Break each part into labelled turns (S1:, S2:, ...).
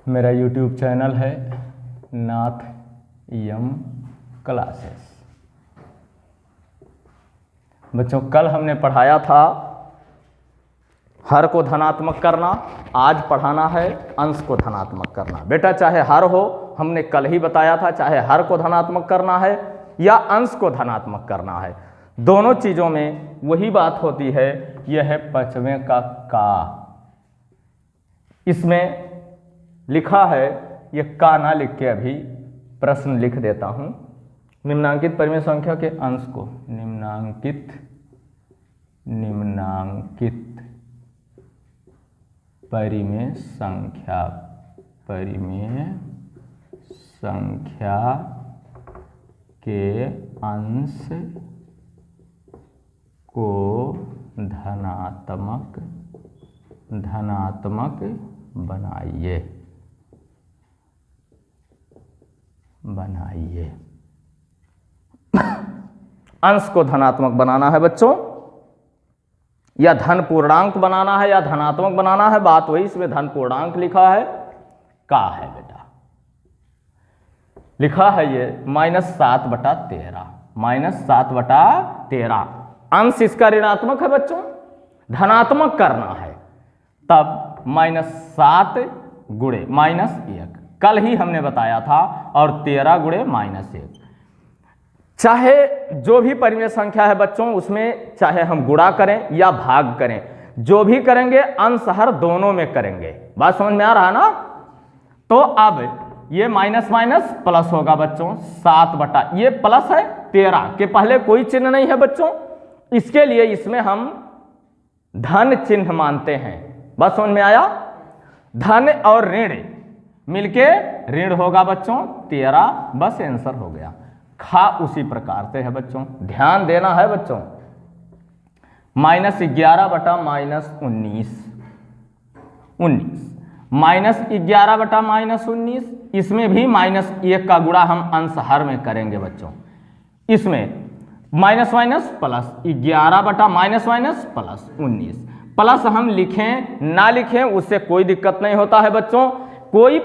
S1: मेरा YouTube channel है नाथ M classes. बच्चों, कल हमने पढ़ाया था हर को धनात्मक करना, आज पढ़ाना है अंश को धनात्मक करना। बेटा, चाहे हर हो, हमने कल ही बताया था, चाहे हर को धनात्मक करना है या अंश को धनात्मक करना है, दोनों चीज़ों में वही बात होती है। यह है 5वें का। इसमें लिखा है, यह का ना लिख के अभी प्रश्न लिख देता हूं। निम्नांकित परिमेय संख्या के अंश को निम्नांकित परिमेय संख्या के अंश को धनात्मक बनाइए। अंश को धनात्मक बनाना है बच्चों, या धन पूर्णांक बनाना है या धनात्मक बनाना है, बात वही। इसमें धन पूर्णांक लिखा है, का है बेटा, लिखा है ये -7/13, -7/13। अंश इसका ऋणात्मक है बच्चों, धनात्मक करना है तब -7 गुणे -1, कल ही हमने बताया था, और 13 गुणे -1। चाहे जो भी परिमेय संख्या है बच्चों, उसमें चाहे हम गुणा करें या भाग करें, जो भी करेंगे अंश हर दोनों में करेंगे। बात समझ में आ रहा है ना? तो अब ये माइनस माइनस प्लस होगा बच्चों, 7 ये प्लस है 13 के पहले कोई चिन्ह नहीं है बच्चों, इसके लिए इसमें हम धन चिन्ह मानते हैं। बात समझ में आया? धन और ऋण मिलके ऋण होगा बच्चों 13, बस आंसर हो गया। खा उसी प्रकार से है बच्चों, ध्यान देना है बच्चों। -11 बटा -19, -11 बटा -19, इसमें भी -1 का गुणा हम अंश हर में करेंगे बच्चों। इसमें माइनस माइनस प्लस 11 बटा -, प्लस 19। प्लस हम लिखें ना लिखें उससे कोई दिक्कत नहीं होता है बच्चों। कोई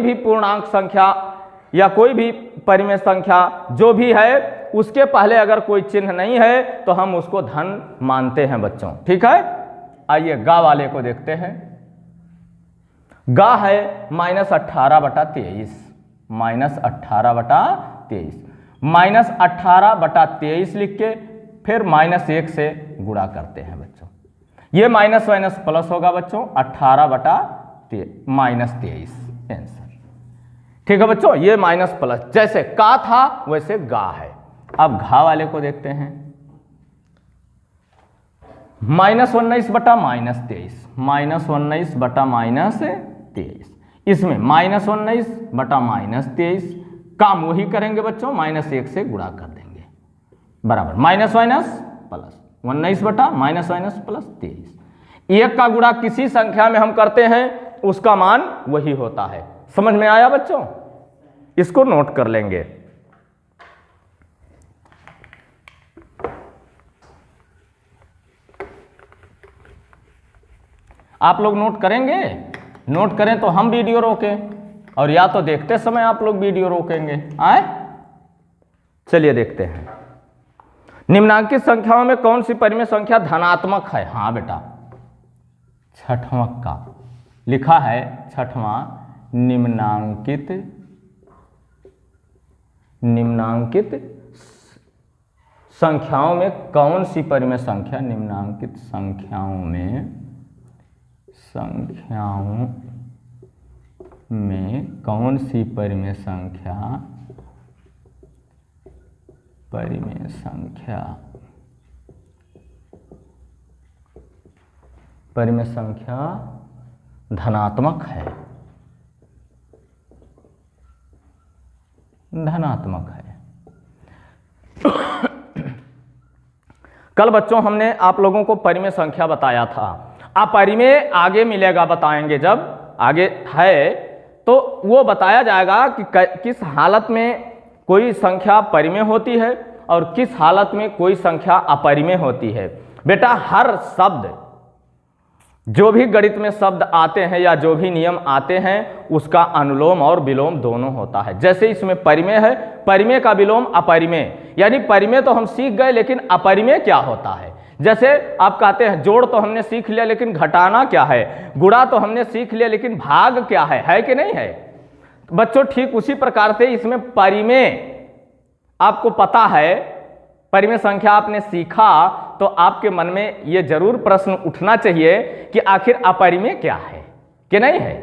S1: भी पूर्णांक संख्या या कोई भी परिमेय संख्या जो भी है, उसके पहले अगर कोई चिन्ह नहीं है तो हम उसको धन मानते हैं बच्चों। ठीक है, आइए गा वाले को देखते हैं। गा है -18/23, -18/23 लिख के फिर -1 से गुणा करते हैं बच्चों। ये माइनस माइनस प्लस होगा बच्चों, 18/-23 आंसर। ठीक है बच्चों, ये माइनस प्लस, जैसे का था वैसे गा है। अब घा वाले को देखते हैं। -19 बटा -23, इसमें -19 बटा -23 काम वही करेंगे बच्चों, -1 से गुणा कर देंगे, बराबर माइनस माइनस प्लस 19 बटा -23। 1 का गुणा किसी संख्या में हम करते हैं उसका मान वही होता है। समझ में आया बच्चों? इसको नोट कर लेंगे। आप लोग नोट करेंगे? नोट करें तो हम वीडियो रोकें, और या तो देखते समय आप लोग वीडियो रोकेंगे। आए, चलिए देखते हैं। निम्नांकित संख्याओं में कौन सी परिमेय संख्या धनात्मक है? हाँ बेटा, 6वां का लिखा है, 6वां निम्नांकित संख्याओं में कौन सी परिमेय संख्या, निम्नांकित संख्याओं में कौन सी परिमेय संख्या धनात्मक है? कल बच्चों हमने आप लोगों को परिमेय संख्या बताया था। अपरिमेय आगे मिलेगा, बताएंगे जब आगे है तो वो बताया जाएगा कि किस हालत में कोई संख्या परिमेय होती है और किस हालत में कोई संख्या अपरिमेय होती है। बेटा, हर शब्द जो भी गणित में शब्द आते हैं या जो भी नियम आते हैं उसका अनुलोम और विलोम दोनों होता है। जैसे इसमें परिमेय है, परिमेय का विलोम अपरिमेय, यानी परिमेय तो हम सीख गए लेकिन अपरिमेय क्या होता है। जैसे आप कहते हैं जोड़ तो हमने सीख लिया लेकिन घटाना क्या है, गुणा तो हमने सीख लिया लेकिन भाग क्या है कि नहीं है। तो बच्चों ठीक उसी प्रकार से इसमें परिमेय आपको पता है, परिमेय संख्या आपने सीखा तो आपके मन में ये जरूर प्रश्न उठना चाहिए कि आखिर अपरिमेय क्या है कि नहीं है।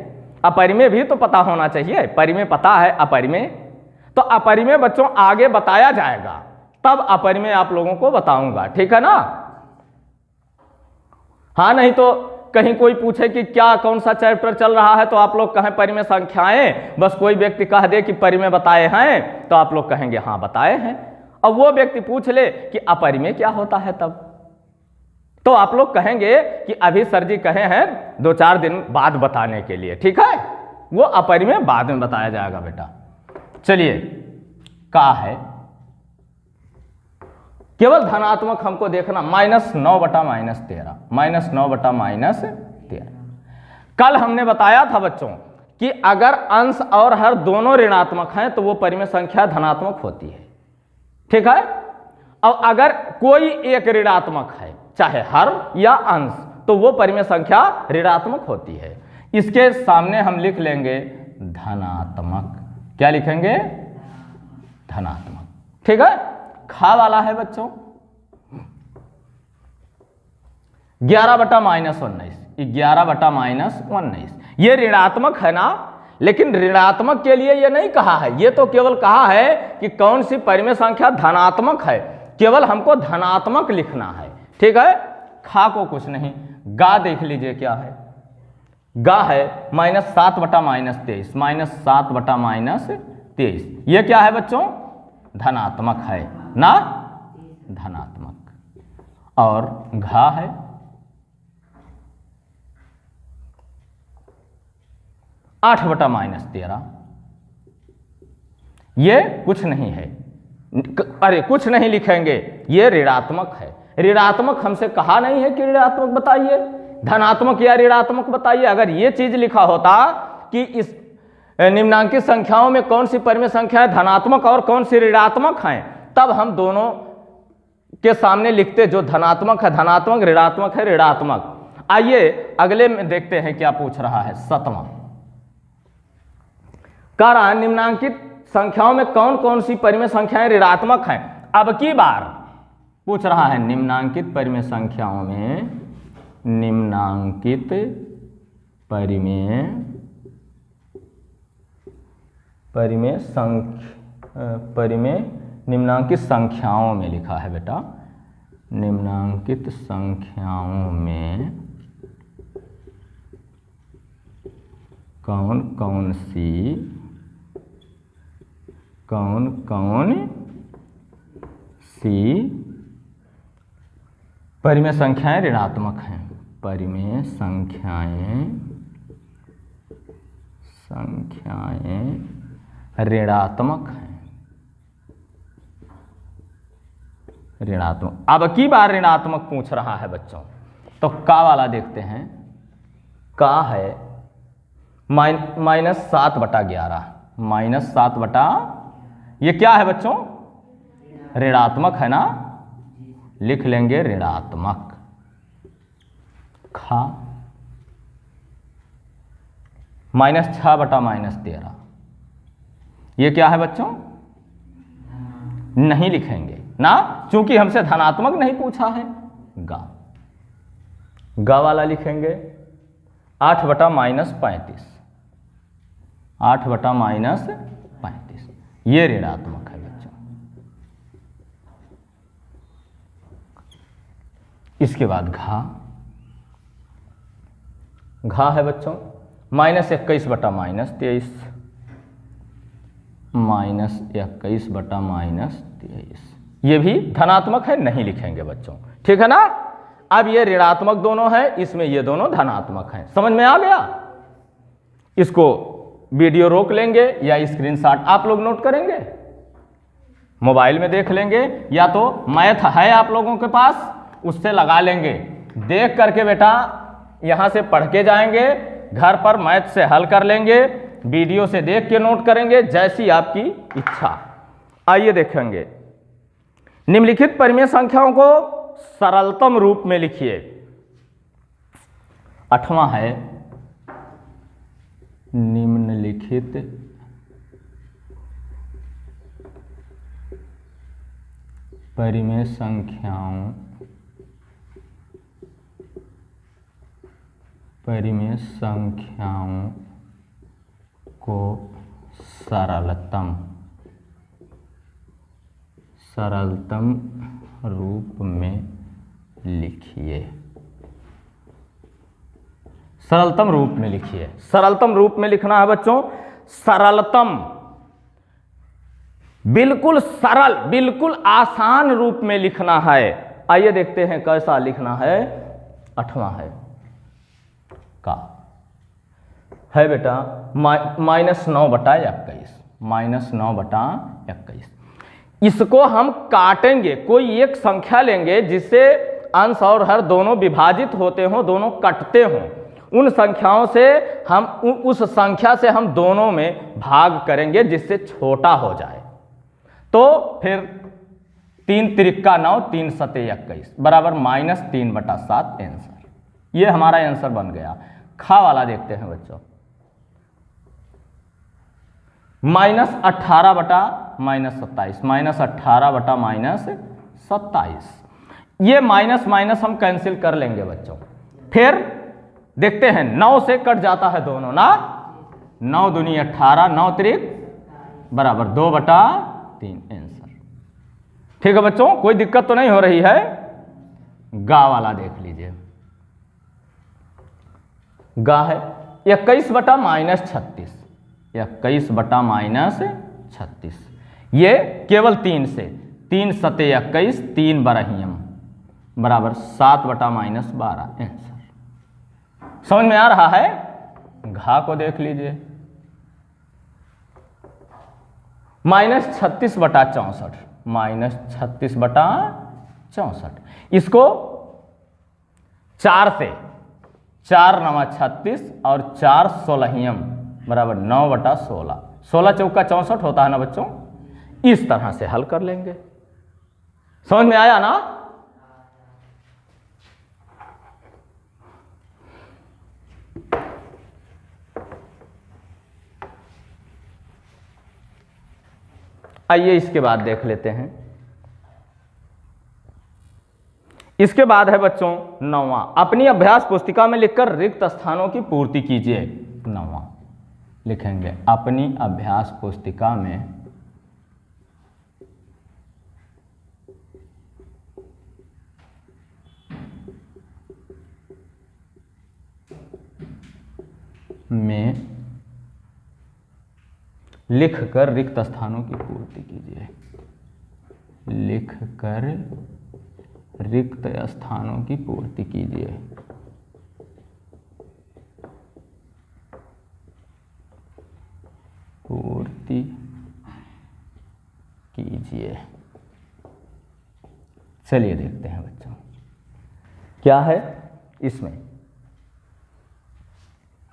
S1: अपरिमेय भी तो पता होना चाहिए, परिमेय पता है, अपरिमेय तो अपरिमेय बच्चों आगे बताया जाएगा, तब अपरिमेय आप लोगों को बताऊंगा, ठीक है ना। हाँ, नहीं तो कहीं कोई पूछे कि क्या कौन सा चैप्टर चल रहा है तो आप लोग कहें परिमेय संख्याएं, बस कोई व्यक्ति कह दे कि परिमेय बताए हैं तो आप लोग कहेंगे हाँ बताए हैं। अब वो व्यक्ति पूछ ले कि अपरिमेय क्या होता है तब तो आप लोग कहेंगे कि अभी सर जी कहे हैं 2-4 दिन बाद बताने के लिए, ठीक है, वो अपरिमेय बाद में बताया जाएगा बेटा। चलिए का है, केवल धनात्मक हमको देखना, -9 बटा -13, -9 बटा -13। कल हमने बताया था बच्चों कि अगर अंश और हर दोनों ऋणात्मक हैं तो वो परिमेय संख्या धनात्मक होती है, ठीक है। अब अगर कोई एक ऋणात्मक है चाहे हर या अंश तो वो परिमेय संख्या ऋणात्मक होती है। इसके सामने हम लिख लेंगे धनात्मक, क्या लिखेंगे, धनात्मक, ठीक है। खा वाला है बच्चों 11 बटा -19, 11 बटा -19, ये ऋणात्मक है ना, लेकिन ऋणात्मक के लिए ये नहीं कहा है, ये तो केवल कहा है कि कौन सी परिमेय संख्या धनात्मक है, केवल हमको धनात्मक लिखना है, ठीक है। खा को कुछ नहीं, गा देख लीजिए क्या है, गा है -7 बटा -23, -7 बटा -23, ये क्या है बच्चों, धनात्मक है ना, धनात्मक। और घा है 8 बटा -13, ये कुछ नहीं है, अरे कुछ नहीं लिखेंगे, ये ऋणात्मक है। ऋणात्मक हमसे कहा नहीं है कि ऋणात्मक बताइए, धनात्मक या ऋणात्मक बताइए। अगर ये चीज लिखा होता कि इस निम्नांकित संख्याओं में कौन सी परिमेय संख्या है धनात्मक और कौन सी ऋणात्मक हैं, तब हम दोनों के सामने लिखते, जो धनात्मक है धनात्मक, ऋणात्मक है ऋणात्मक। आइए अगले में देखते हैं क्या पूछ रहा है। 7वां कह रहा है निम्नांकित संख्याओं में कौन कौन सी परिमेय संख्याएं ऋणात्मक हैं। अब की बार पूछ रहा है निम्नांकित परिमेय संख्याओं में, निम्नांकित परिमेय निम्नांकित संख्याओं में लिखा है बेटा, निम्नांकित संख्याओं में कौन कौन सी परिमेय संख्याएं ऋणात्मक हैं, परिमेय संख्याएं ऋणात्मक हैं, ऋणात्मक। अब की बार ऋणात्मक पूछ रहा है बच्चों, तो का वाला देखते हैं। का है -7 बटा 11, -7 बटा, ये क्या है बच्चों, ऋणात्मक है ना, लिख लेंगे ऋणात्मक। खा -6 बटा -13, ये क्या है बच्चों, नहीं लिखेंगे ना, क्योंकि हमसे धनात्मक नहीं पूछा है। गा वाला लिखेंगे 8 बटा -35, 8 बटा -35, ये ऋणात्मक है बच्चों। इसके बाद घा है बच्चों -21 बटा -23, -21 बटा -23, ये भी धनात्मक है, नहीं लिखेंगे बच्चों, ठीक है ना। अब ये ऋणात्मक दोनों है, इसमें ये दोनों धनात्मक हैं, समझ में आ गया। इसको वीडियो रोक लेंगे या स्क्रीनशॉट आप लोग नोट करेंगे, मोबाइल में देख लेंगे, या तो मैथ है आप लोगों के पास उससे लगा लेंगे, देख करके बेटा यहाँ से पढ़ के जाएंगे, घर पर मैथ से हल कर लेंगे, वीडियो से देख के नोट करेंगे, जैसी आपकी इच्छा। आइए देखेंगे, निम्नलिखित परिमेय संख्याओं को सरलतम रूप में लिखिए। 8वां है, निम्नलिखित परिमेय संख्याओं को सरलतम रूप में लिखिए। सरलतम रूप में लिखिए। सरलतम रूप में लिखना है बच्चों, सरलतम, बिल्कुल सरल, बिल्कुल आसान रूप में लिखना है। आइए देखते हैं कैसा लिखना है। 8वां है का है बेटा -9/21, -9/21। इसको हम काटेंगे, कोई एक संख्या लेंगे जिससे अंश और हर दोनों विभाजित होते हों, दोनों कटते हों। उन संख्याओं से हम उस संख्या से हम दोनों में भाग करेंगे जिससे छोटा हो जाए। तो फिर 3 त्रिका 9, 3 सते 21 बराबर -3/7 आंसर। ये हमारा आंसर बन गया। खा वाला देखते हैं बच्चों, -18/-27, -18/-27। ये माइनस माइनस हम कैंसिल कर लेंगे बच्चों। फिर देखते हैं 9 से कट जाता है दोनों ना, 9 दूनी 18, 9 त्रिक बराबर 2/3 आंसर। ठीक है बच्चों, कोई दिक्कत तो नहीं हो रही है। गा वाला देख लीजिए, गा है 21/-36, 21/-36। ये केवल 3 से, 3 सते 21, 3 बरहियम बराबर 7/-12 आंसर। समझ में आ रहा है। घा को देख लीजिए, -36/64, -36/64। इसको 4 से, 4 9 36 और 4 16 बराबर 9/16, 16 चौका 64 होता है ना बच्चों। इस तरह से हल कर लेंगे। समझ में आया ना। आइए इसके बाद देख लेते हैं। इसके बाद है बच्चों 9वां, अपनी अभ्यास पुस्तिका में लिखकर रिक्त स्थानों की पूर्ति कीजिए। 9वां लिखेंगे, अपनी अभ्यास पुस्तिका में लिखकर रिक्त स्थानों की पूर्ति कीजिए। लिखकर रिक्त स्थानों की पूर्ति कीजिए। पूर्ति कीजिए। चलिए देखते हैं बच्चों क्या है इसमें।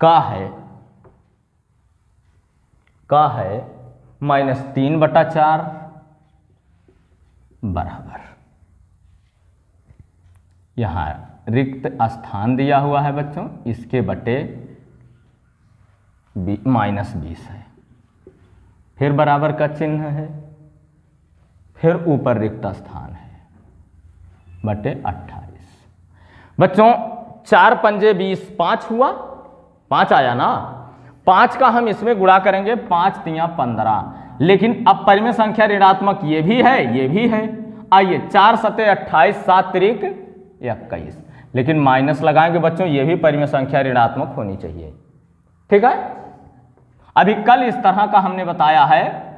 S1: का है -3/4 बराबर, यहां रिक्त स्थान दिया हुआ है बच्चों, इसके बटे -20 है, फिर बराबर का चिन्ह है, फिर ऊपर रिक्त स्थान है बटे 28। बच्चों 4 पंजे 20, 5 हुआ, 5 आया ना। 5 का हम इसमें गुणा करेंगे, 5 तियां 15। लेकिन अब परिमेय संख्या ऋणात्मक ये भी है, ये भी है। आइए 4 सते 28, 7 त्रिक 21, लेकिन माइनस लगाएंगे बच्चों, ये भी परिमेय संख्या ऋणात्मक होनी चाहिए। ठीक है, अभी कल इस तरह का हमने बताया है।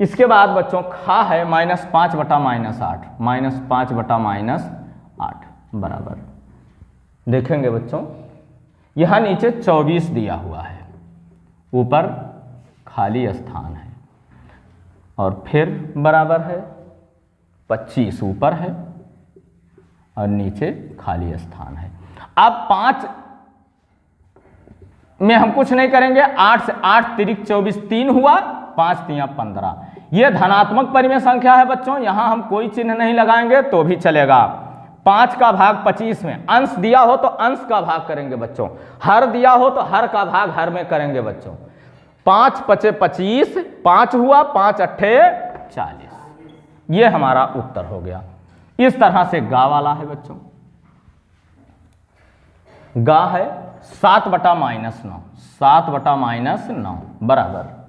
S1: इसके बाद बच्चों खा है -5/-8, -5/-8 बराबर, देखेंगे बच्चों यहां नीचे 24 दिया हुआ है, ऊपर खाली स्थान है, और फिर बराबर है 25 ऊपर है और नीचे खाली स्थान है। अब 5 में हम कुछ नहीं करेंगे, 8 से 8 तिरिक 24, 3 हुआ, 5 तिया 15। यह धनात्मक परिमेय संख्या है बच्चों, यहां हम कोई चिन्ह नहीं लगाएंगे तो भी चलेगा। 5 का भाग 25 में, अंश दिया हो तो अंश का भाग करेंगे बच्चों, हर दिया हो तो हर का भाग हर में करेंगे बच्चों। 5 पचे 25, 5 हुआ, 5 अट्ठे 40। ये हमारा उत्तर हो गया। इस तरह से गा वाला है बच्चों, गा है 7 बटा -9, 7 बटा -9 बराबर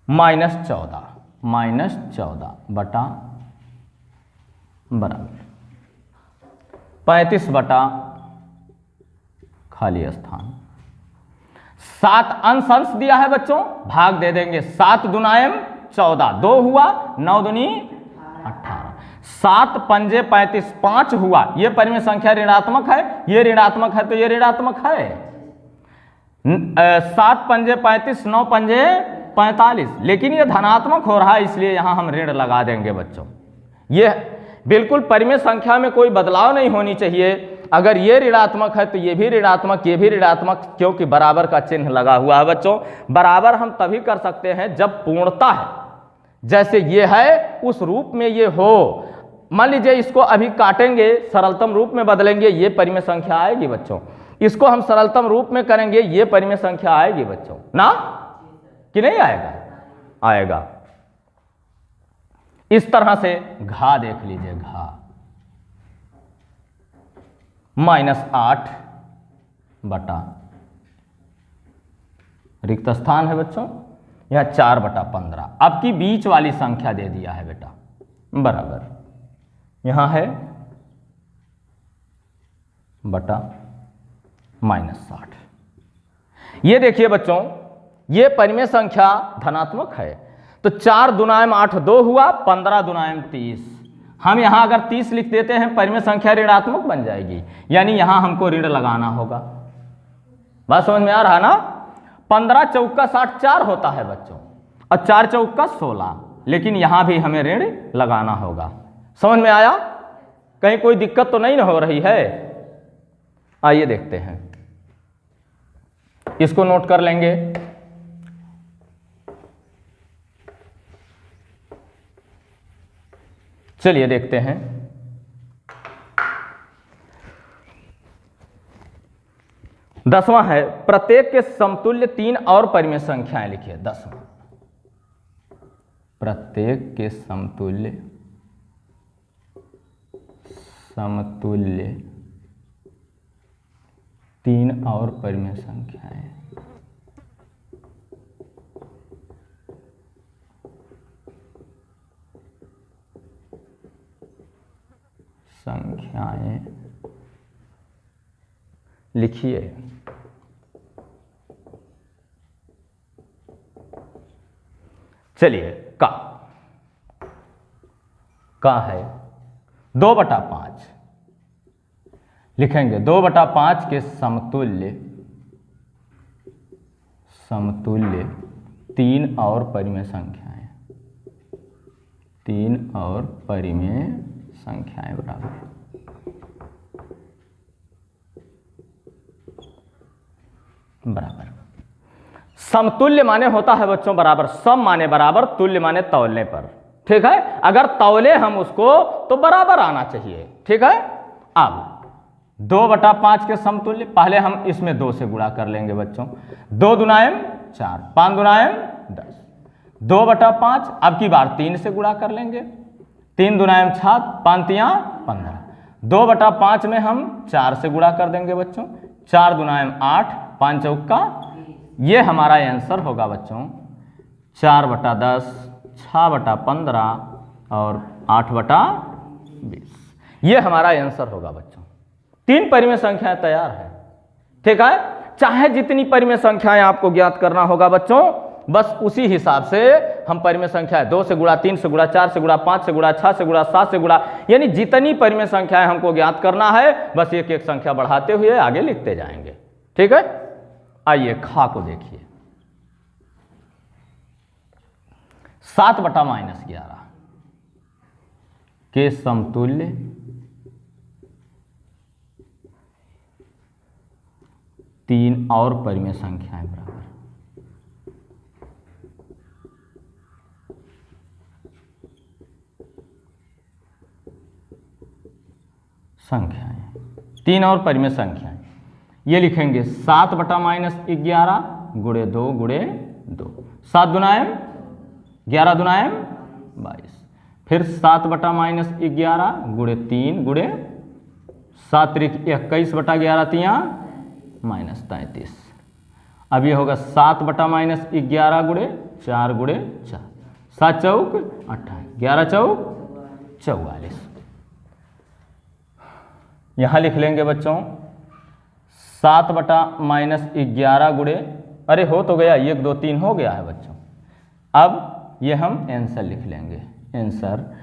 S1: -14 बटा बराबर 35 बटा खाली स्थान। 7 अंश दिया है बच्चों, भाग दे देंगे, 7 दुनायम 14, 2 हुआ, 9 दूनी 18, 7 पंजे 35, 5 हुआ। ये परिमेय संख्या ऋणात्मक है, ये ऋणात्मक है तो ये ऋणात्मक है। 7 पंजे 35, 9 पंजे 45, लेकिन ये धनात्मक हो रहा है इसलिए यहां हम ऋण लगा देंगे बच्चों। ये बिल्कुल परिमेय संख्या में कोई बदलाव नहीं होनी चाहिए। अगर ये ऋणात्मक है तो ये भी ऋणात्मक, ये भी ऋणात्मक, क्योंकि बराबर का चिन्ह लगा हुआ है बच्चों। बराबर हम तभी कर सकते हैं जब पूर्णता है, जैसे ये है उस रूप में ये हो। मान लीजिए इसको अभी काटेंगे, सरलतम रूप में बदलेंगे, ये परिमेय संख्या आएगी बच्चों। इसको हम सरलतम रूप में करेंगे, ये परिमेय संख्या आएगी बच्चों ना, कि नहीं आएगा? आएगा। इस तरह से घा देख लीजिए, घा -8 बटा, रिक्त स्थान है बच्चों, यह 4 बटा 15। अब की बीच वाली संख्या दे दिया है बेटा, बराबर यहां है बटा -60। ये देखिए बच्चों, ये परिमेय संख्या धनात्मक है तो 4 दुनायम 8, 2 हुआ, 15 दुनायम 30। हम यहां अगर 30 लिख देते हैं, परिमेय संख्या ऋणात्मक बन जाएगी, यानी यहां हमको ऋण लगाना होगा। बात समझ में आ रहा ना? 15 चौका 60, 4 होता है बच्चों, और 4 चौका 16, लेकिन यहां भी हमें ऋण लगाना होगा। समझ में आया? कहीं कोई दिक्कत तो नहीं हो रही है? आइए देखते हैं, इसको नोट कर लेंगे। चलिए देखते हैं। दसवां है, प्रत्येक के समतुल्य 3 और परिमेय संख्याएं लिखिए। 10वां, प्रत्येक के समतुल्य 3 और परिमेय संख्याएं। लिखिए। चलिए, का है 2/5 लिखेंगे। 2/5 के समतुल्य 3 और परिमेय संख्याएं, 3 और परिमेय संख्याएं बराबर समतुल्य माने होता है बच्चों बराबर, सम माने बराबर, तुल्य माने तौलने पर। ठीक है, अगर तौले हम उसको तो बराबर आना चाहिए। ठीक है, अब 2/5 के समतुल्य, पहले हम इसमें 2 से गुणा कर लेंगे बच्चों। 2 दुनायम 4, 5 दुनायम 10, 2/5। अब की बार 3 से गुणा कर लेंगे, 3 दुनायम 6, 5 तिया 15। 2/5 में हम 4 से गुणा कर देंगे बच्चों, 4 दुनायम 8, 5 चौका, ये हमारा आंसर होगा बच्चों 4/10, 6/15 और 8/20। ये हमारा आंसर होगा बच्चों। 3 परिमेय संख्याएं तैयार है। ठीक है, चाहे जितनी परिमेय संख्याएं आपको ज्ञात करना होगा बच्चों, बस उसी हिसाब से हम परिमेय संख्याएं 2 से गुणा, 3 से गुणा, 4 से गुणा, 5 से गुणा, 6 से गुणा, 7 से गुणा, यानी जितनी परिमेय संख्याएं हमको ज्ञात करना है, बस एक एक संख्या बढ़ाते हुए आगे लिखते जाएंगे। ठीक है, आइए खा को देखिए। 7/-11 के समतुल्य 3 और परिमेय संख्याएं बराबर संख्याएं, 3 और परिमेय संख्याएं। ये लिखेंगे 7 बटा -11 गुणे 2 गुणे 2, 7 दुनायम 11 दुनायम 22, फिर 7 बटा -11 गुणे 3 गुणे 7 त्रिक 21 बटा 11 तियाँ -33। अब ये होगा 7 बटा -11 गुणे 4 गुणे 4, 7 चौक 28, 11 चौक 44। यहाँ लिख लेंगे बच्चों 7 बटा -11 गुणे, अरे हो तो गया, 1 2 3 हो गया है बच्चों। अब ये हम आंसर लिख लेंगे, आंसर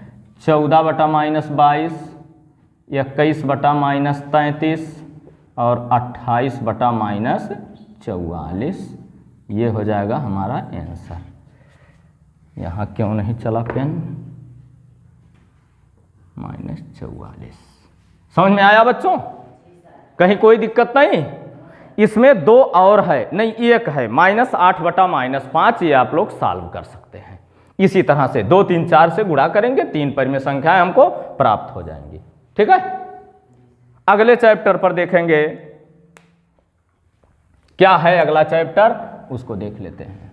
S1: 14 बटा -22, 21 बटा -33 और 28 बटा -44, ये हो जाएगा हमारा आंसर। यहाँ क्यों नहीं चला पेन, -44। समझ में आया बच्चों? कहीं कोई दिक्कत नहीं? इसमें 2 और है, नहीं 1 है, -8 बटा -5, ये आप लोग सॉल्व कर सकते हैं। इसी तरह से 2 3 4 से गुणा करेंगे, 3 परिमेय संख्याएं हमको प्राप्त हो जाएंगी। ठीक है, अगले चैप्टर पर देखेंगे क्या है अगला चैप्टर, उसको देख लेते हैं।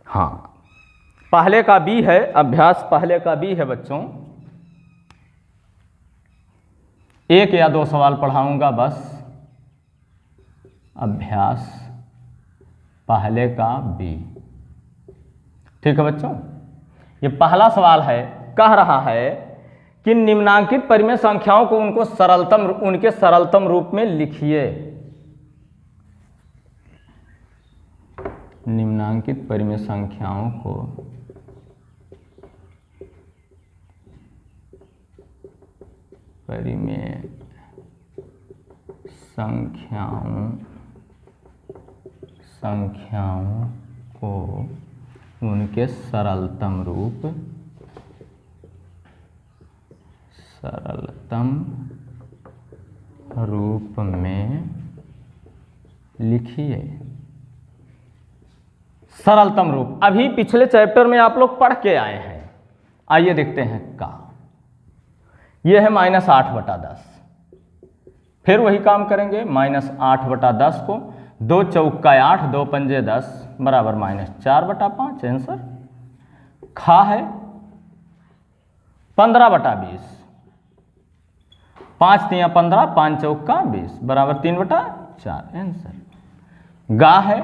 S1: हाँ, पहले का बी है, अभ्यास पहले का बी है बच्चों। 1 या 2 सवाल पढ़ाऊंगा बस। अभ्यास पहले का बी, ठीक है बच्चों। ये पहला सवाल है, कह रहा है कि निम्नांकित परिमेय संख्याओं को उनके सरलतम रूप में लिखिए। निम्नांकित परिमेय संख्याओं को परिमेय संख्याओं को उनके सरलतम रूप में लिखिए। सरलतम रूप अभी पिछले चैप्टर में आप लोग पढ़ के आए हैं। आइए देखते हैं का। यह है -8 बटा 10, फिर वही काम करेंगे। -8 बटा 10 को 2 चौका 8, 2 पंजे 10 बराबर -4 बटा 5, आंसर। खा है 15 बटा 20, 5 तियाँ 15, 5 चौका 20 बराबर 3 बटा 4, आंसर। गा है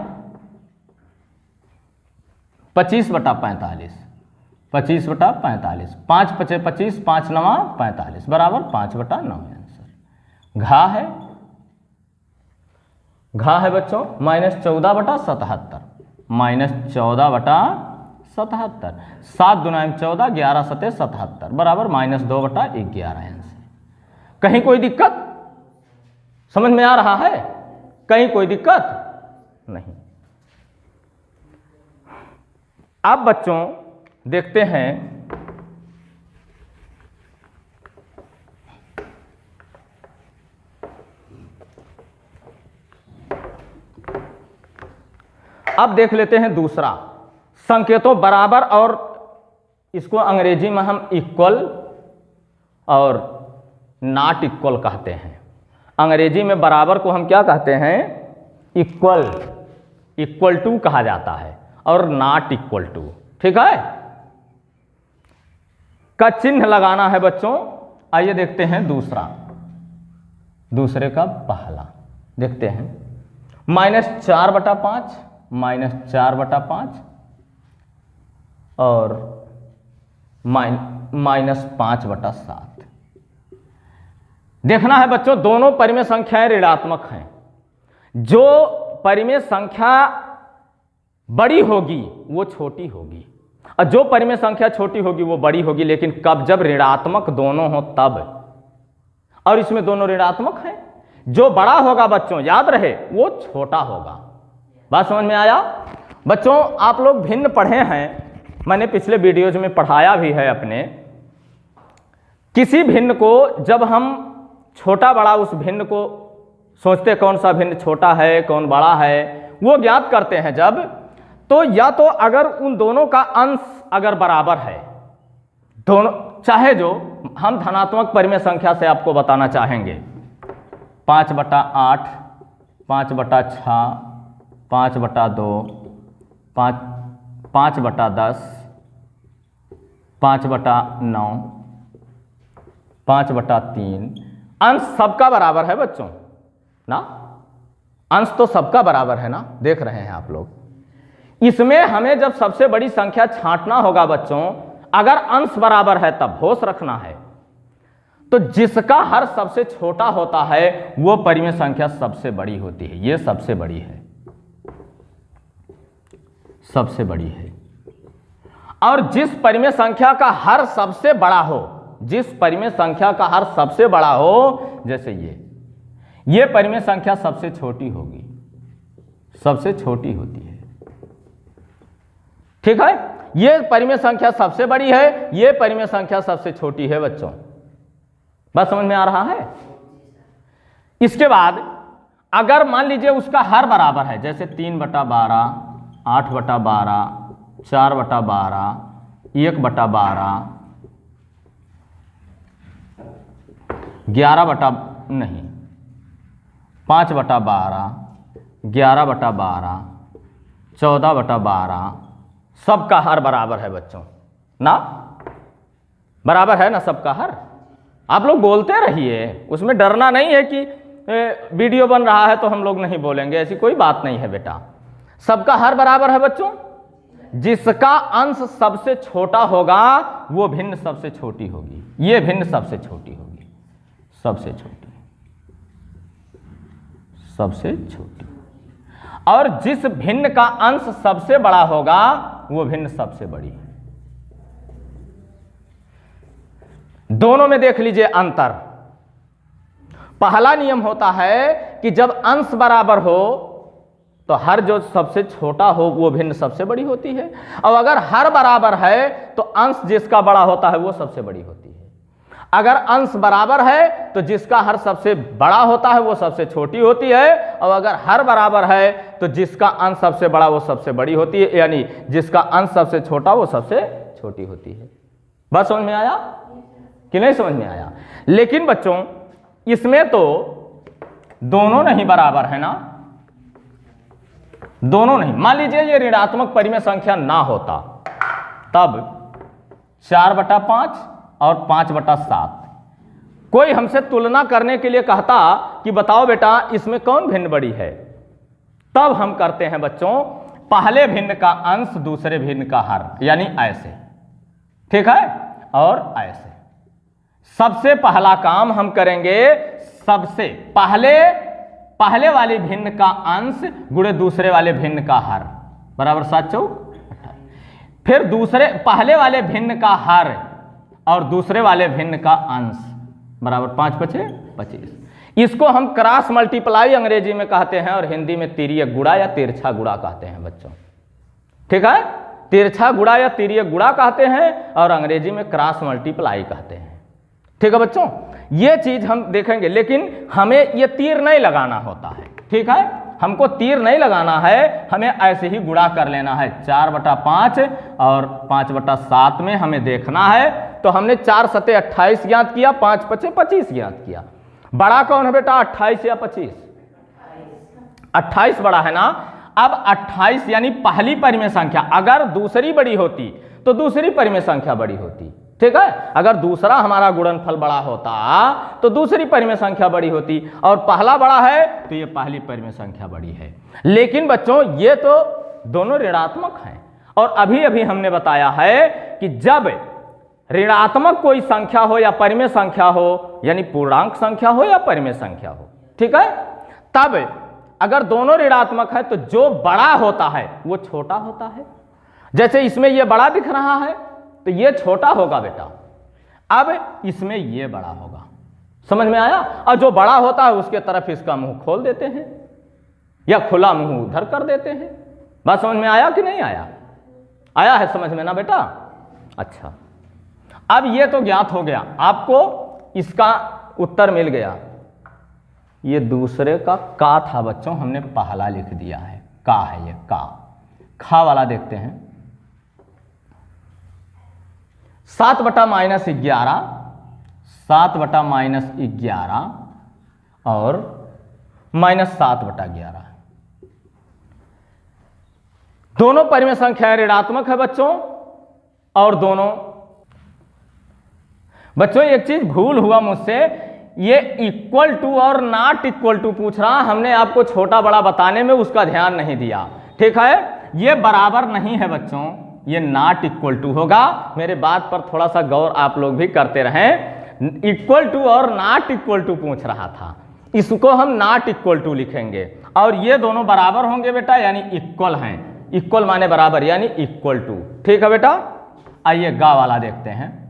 S1: 25 बटा 45, 25 बटा 45, 5 पचे 25, 5 नवा 45 बराबर 5 बटा 9, आंसर। घा है बच्चों -14 बटा 77, -14 बटा 77, 7 दुनायम 14, 11 सते 77 बराबर -2 बटा 11, आंसर। कहीं कोई दिक्कत समझ में आ रहा है? कहीं कोई दिक्कत नहीं। अब बच्चों देखते हैं अब देख लेते हैं दूसरा, संकेतों बराबर, और इसको अंग्रेजी में हम इक्वल और नॉट इक्वल कहते हैं। अंग्रेजी में बराबर को हम क्या कहते हैं? इक्वल टू कहा जाता है, और नॉट इक्वल टू, ठीक है, का चिन्ह लगाना है बच्चों। आइए देखते हैं दूसरे का पहला देखते हैं। -4 बटा 5, -4 बटा 5 और -5 बटा 7। देखना है बच्चों दोनों परिमेय संख्याएं ऋणात्मक हैं। जो परिमेय संख्या बड़ी होगी वो छोटी होगी, और जो परिमेय संख्या छोटी होगी वो बड़ी होगी, लेकिन कब? जब ऋणात्मक दोनों हो तब। और इसमें दोनों ऋणात्मक हैं। जो बड़ा होगा बच्चों, याद रहे, वो छोटा होगा। बात समझ में आया? बच्चों आप लोग भिन्न पढ़े हैं, मैंने पिछले वीडियोज में पढ़ाया भी है अपने। किसी भिन्न को जब हम छोटा बड़ा उस भिन्न को सोचते कौन सा भिन्न छोटा है कौन बड़ा है, वो ज्ञात करते हैं जब, तो या तो अगर उन दोनों का अंश अगर बराबर है, दोनों, चाहे जो हम धनात्मक परिमेय संख्या से आपको बताना चाहेंगे, 5/8, 5/6, 5/2, 5/10, 5/9, 5/3, अंश सबका बराबर है बच्चों ना, अंश तो सबका बराबर है ना, देख रहे हैं आप लोग। इसमें हमें जब सबसे बड़ी संख्या छांटना होगा बच्चों, अगर अंश बराबर है तब होश रखना है, तो जिसका हर सबसे छोटा होता है वो परिमेय संख्या सबसे बड़ी होती है। ये सबसे बड़ी है, सबसे बड़ी है। और जिस परिमेय संख्या का हर सबसे बड़ा हो, जिस परिमेय संख्या का हर सबसे बड़ा हो, जैसे ये परिमेय संख्या सबसे छोटी होगी, सबसे छोटी होती है, ठीक है। ये परिमेय संख्या सबसे बड़ी है, ये परिमेय संख्या सबसे छोटी है बच्चों। बस समझ में आ रहा है? इसके बाद अगर मान लीजिए उसका हर बराबर है, जैसे 3/12, 8/12, 4/12, 1/12, 5/12, 11/12, 14/12, सबका हर बराबर है बच्चों ना, बराबर है ना सबका हर। आप लोग बोलते रहिए, उसमें डरना नहीं है कि वीडियो बन रहा है तो हम लोग नहीं बोलेंगे, ऐसी कोई बात नहीं है बेटा। सबका हर बराबर है बच्चों। जिसका अंश सबसे छोटा होगा वो भिन्न सबसे छोटी होगी, ये भिन्न सबसे छोटी होगी, सबसे छोटी, सबसे छोटी। और जिस भिन्न का अंश सबसे बड़ा होगा वो भिन्न सबसे बड़ी। दोनों में देख लीजिए अंतर। पहला नियम होता है कि जब अंश बराबर हो तो हर जो सबसे छोटा हो वो भिन्न सबसे बड़ी होती है, और अगर हर बराबर है तो अंश जिसका बड़ा होता है वो सबसे बड़ी होती है। अगर अंश बराबर है तो जिसका हर सबसे बड़ा होता है वो सबसे छोटी होती है, और अगर हर बराबर है तो जिसका अंश सबसे बड़ा वो सबसे बड़ी होती है, यानी जिसका अंश सबसे छोटा वो सबसे छोटी होती है। बस समझ में आया कि नहीं समझ में आया? लेकिन बच्चों इसमें तो दोनों नहीं बराबर है ना, दोनों नहीं। मान लीजिए ये ऋणात्मक परिमेय संख्या ना होता, तब 4/5 और 5/7 कोई हमसे तुलना करने के लिए कहता कि बताओ बेटा इसमें कौन भिन्न बड़ी है, तब हम करते हैं बच्चों पहले भिन्न का अंश दूसरे भिन्न का हर, यानी ऐसे, ठीक है। और ऐसे सबसे पहला काम हम करेंगे, सबसे पहले वाले भिन्न का अंश गुणे दूसरे वाले भिन्न का हर, बराबर 7 × 4 28। फिर दूसरे पहले वाले भिन्न का हर और दूसरे वाले भिन्न का अंश, बराबर 5 × 5 = 25। इसको हम क्रॉस मल्टीप्लाई अंग्रेजी में कहते हैं, और हिंदी में तिर्यक गुणा या तिरछा गुणा कहते हैं बच्चों, ठीक है। तिरछा गुणा या तिर्यक गुणा कहते हैं, और अंग्रेजी में क्रॉस मल्टीप्लाई कहते हैं, ठीक है बच्चों। ये चीज हम देखेंगे, लेकिन हमें ये तीर नहीं लगाना होता है, ठीक है। हमको तीर नहीं लगाना है, हमें ऐसे ही गुणा कर लेना है। 4/5 और 5/7 में हमें देखना है, तो हमने 4 × 7 = 28 ज्ञात किया, 5 × 5 = 25 ज्ञात किया। बड़ा कौन है बेटा, 28 या 25? 28 बड़ा है ना। अब 28 यानी पहली परिमेय संख्या, अगर दूसरी बड़ी होती तो दूसरी परिमेय संख्या बड़ी होती, ठीक है। अगर दूसरा हमारा गुणनफल बड़ा होता तो दूसरी परिमेय संख्या बड़ी होती, और पहला बड़ा है तो ये पहली परिमेय संख्या बड़ी है। लेकिन बच्चों ये तो दोनों ऋणात्मक हैं, और अभी अभी हमने बताया है कि जब ऋणात्मक कोई संख्या हो या परिमेय संख्या हो, यानी पूर्णांक संख्या हो या परिमेय संख्या हो, ठीक है, तब अगर दोनों ऋणात्मक है तो जो बड़ा होता है वो छोटा होता है। जैसे इसमें ये बड़ा दिख रहा है तो ये छोटा होगा बेटा, अब इसमें ये बड़ा होगा। समझ में आया? और जो बड़ा होता है उसके तरफ इसका मुंह खोल देते हैं या खुला मुंह उधर कर देते हैं। बात समझ में आया कि नहीं आया? आया है समझ में ना बेटा? अच्छा, अब ये तो ज्ञात हो गया, आपको इसका उत्तर मिल गया। ये दूसरे का था बच्चों, हमने पहला लिख दिया है, का है ये का। खा वाला देखते हैं। 7/-11, 7/-11 और -7/11। दोनों परिमेय संख्याएं ऋणात्मक है बच्चों, और दोनों बच्चों एक चीज भूल हुआ मुझसे, ये इक्वल टू और नॉट इक्वल टू पूछ रहा, हमने आपको छोटा बड़ा बताने में उसका ध्यान नहीं दिया। ठीक है, ये बराबर नहीं है बच्चों, ये नॉट इक्वल टू होगा। मेरे बात पर थोड़ा सा गौर आप लोग भी करते रहें। इक्वल टू और नॉट इक्वल टू पूछ रहा था, इसको हम नॉट इक्वल टू लिखेंगे, और ये दोनों बराबर होंगे बेटा, यानी इक्वल हैं। इक्वल माने बराबर, यानी इक्वल टू। ठीक है बेटा, आइए गा वाला देखते हैं।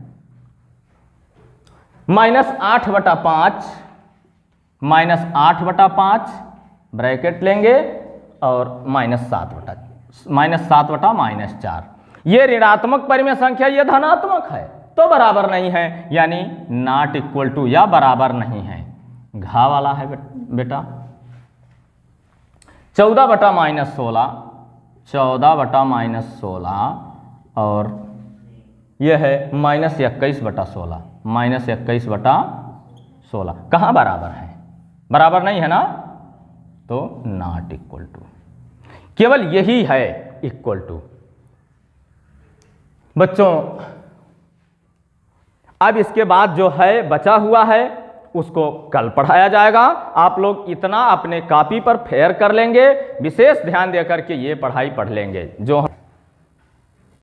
S1: -8/5, -8/5 ब्रैकेट लेंगे और -7/-4। ये ऋणात्मक परिमेय संख्या, ये धनात्मक है तो बराबर नहीं है, यानी नॉट इक्वल टू या बराबर नहीं है। घा वाला है बेटा 14/-16, 14/-16 और यह है -21/16, -21/16। कहाँ बराबर है? बराबर नहीं है ना, तो नॉट इक्वल टू। केवल यही है इक्वल टू। बच्चों अब इसके बाद जो है बचा हुआ है उसको कल पढ़ाया जाएगा। आप लोग इतना अपने कॉपी पर फेयर कर लेंगे, विशेष ध्यान देकर के ये पढ़ाई पढ़ लेंगे जो